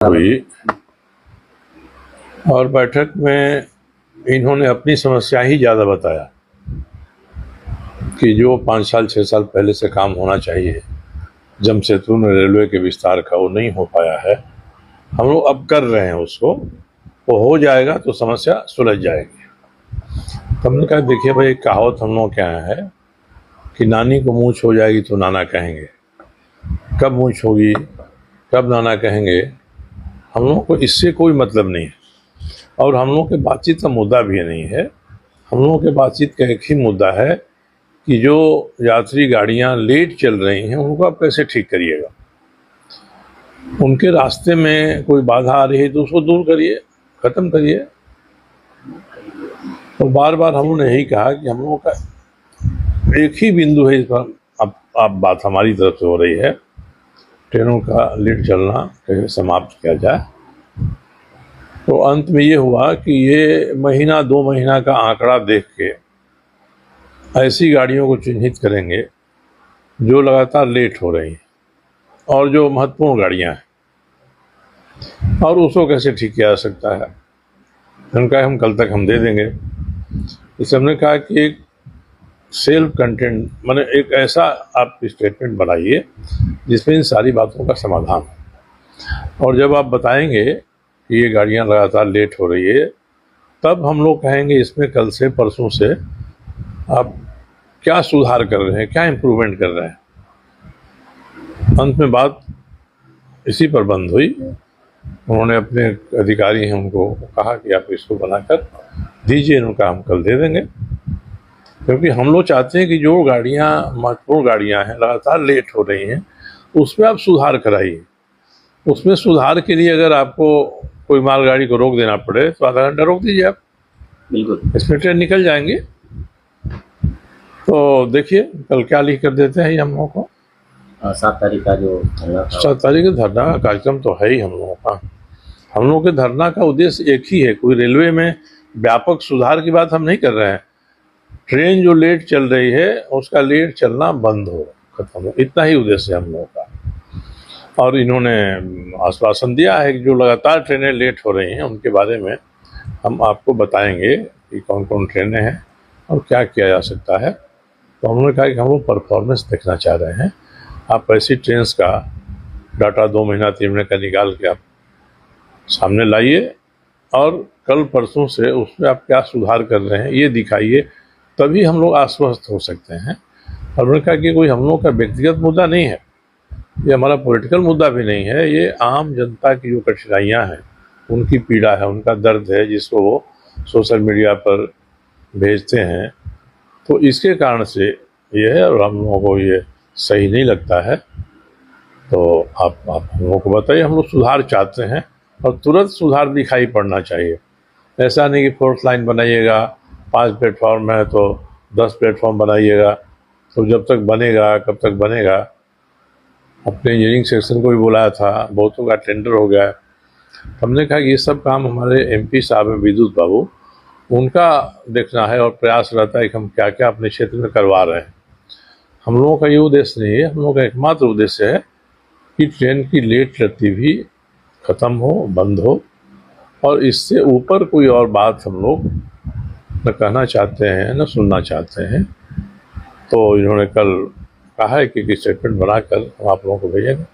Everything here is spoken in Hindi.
हुई और बैठक में इन्होंने अपनी समस्या ही ज़्यादा बताया कि जो 5 साल 6 साल पहले से काम होना चाहिए जमशेदपुर में रेलवे के विस्तार का, वो नहीं हो पाया है। हम लोग अब कर रहे हैं उसको, वो हो जाएगा तो समस्या सुलझ जाएगी। तो हमने कहा देखिए भाई, कहावत हम लोग क्या है कि नानी को मूंछ हो जाएगी तो नाना कहेंगे। कब मूंछ होगी, कब नाना कहेंगे, हम लोगों को इससे कोई मतलब नहीं है। और हम लोगों के बातचीत का मुद्दा भी नहीं है। हम लोगों के बातचीत का एक ही मुद्दा है कि जो यात्री गाड़ियां लेट चल रही हैं उनको आप कैसे ठीक करिएगा। उनके रास्ते में कोई बाधा आ रही है तो उसको दूर करिए, ख़त्म करिए। तो बार बार हम लोगों ने यही कहा कि हम लोगों का एक ही बिंदु है इस पर। अब बात हमारी तरफ से हो रही है, ट्रेनों का लेट चलना कैसे समाप्त किया जाए। तो अंत में ये हुआ कि ये महीना 2 महीना का आंकड़ा देख के ऐसी गाड़ियों को चिन्हित करेंगे जो लगातार लेट हो रही हैं और जो महत्वपूर्ण गाड़ियां हैं, और उसको कैसे ठीक किया जा सकता है। उनका हम कल तक हम दे देंगे। इससे हमने कहा कि एक सेल्फ कंटेंट माने एक ऐसा आप स्टेटमेंट बनाइए जिसमें इन सारी बातों का समाधान हो। और जब आप बताएंगे कि ये गाड़ियां लगातार लेट हो रही है, तब हम लोग कहेंगे इसमें कल से परसों से आप क्या सुधार कर रहे हैं, क्या इम्प्रूवमेंट कर रहे हैं। अंत में बात इसी पर बंद हुई। उन्होंने अपने अधिकारी हैं उनको कहा कि आप इसको बनाकर दीजिए। उनका हम कल दे देंगे, क्योंकि हम लोग चाहते हैं कि जो गाड़ियां महत्वपूर्ण गाड़ियां हैं लगातार लेट हो रही हैं उसमें आप सुधार कराइए। उसमें सुधार के लिए अगर आपको कोई मालगाड़ी को रोक देना पड़े तो आधा घंटा रोक दीजिए आप, बिल्कुल, इसमें ट्रेन निकल जाएंगे। तो देखिए कल क्या लिख कर देते हैं हम लोगों को। 7 तारीख का जो 7 तारीख का धरना का कार्यक्रम तो है ही हम लोगों का। हम लोगों के धरना का उद्देश्य एक ही है, कोई रेलवे में व्यापक सुधार की बात हम नहीं कर रहे हैं। ट्रेन जो लेट चल रही है उसका लेट चलना बंद हो, खत्म हो, इतना ही उद्देश्य है हम लोगों का। और इन्होंने आश्वासन दिया है कि जो लगातार ट्रेनें लेट हो रही हैं उनके बारे में हम आपको बताएंगे कि कौन कौन ट्रेनें हैं और क्या किया जा सकता है। तो हमने कहा कि हम लोग परफॉर्मेंस देखना चाह रहे हैं। आप ऐसी ट्रेन का डाटा 2 महीना 3 महीने का निकाल के आप सामने लाइए और कल परसों से उसमें आप क्या सुधार कर रहे हैं ये दिखाइए, तभी हम लोग आश्वस्त हो सकते हैं। और हमने कहा कि कोई हम लोग का व्यक्तिगत मुद्दा नहीं है, ये हमारा पॉलिटिकल मुद्दा भी नहीं है। ये आम जनता की जो कठिनाइयाँ हैं, उनकी पीड़ा है, उनका दर्द है, जिसको वो सोशल मीडिया पर भेजते हैं। तो इसके कारण से ये है और हम लोगों को ये सही नहीं लगता है। तो आप हम लोगों को बताइए। हम लोग सुधार चाहते हैं और तुरंत सुधार दिखाई पड़ना चाहिए। ऐसा नहीं कि 4th लाइन बनाइएगा, 5 प्लेटफॉर्म है तो 10 प्लेटफॉर्म बनाइएगा। तो जब तक बनेगा, कब तक बनेगा। अपने इंजीनियरिंग सेक्शन को भी बुलाया था, बहुतों का टेंडर हो गया है। हमने कहा कि ये सब काम हमारे MP साहब हैं विद्युत बाबू, उनका देखना है और प्रयास रहता है कि हम क्या क्या अपने क्षेत्र में करवा रहे हैं। हम लोगों का ये उद्देश्य नहीं है। हम लोगों का एकमात्र उद्देश्य है कि ट्रेन की लेट गति भी ख़त्म हो, बंद हो, और इससे ऊपर कोई और बात हम लोग न कहना चाहते हैं न सुनना चाहते हैं। तो इन्होंने कल कहा है कि स्टेटमेंट बनाकर हम आप लोगों को भेजेंगे।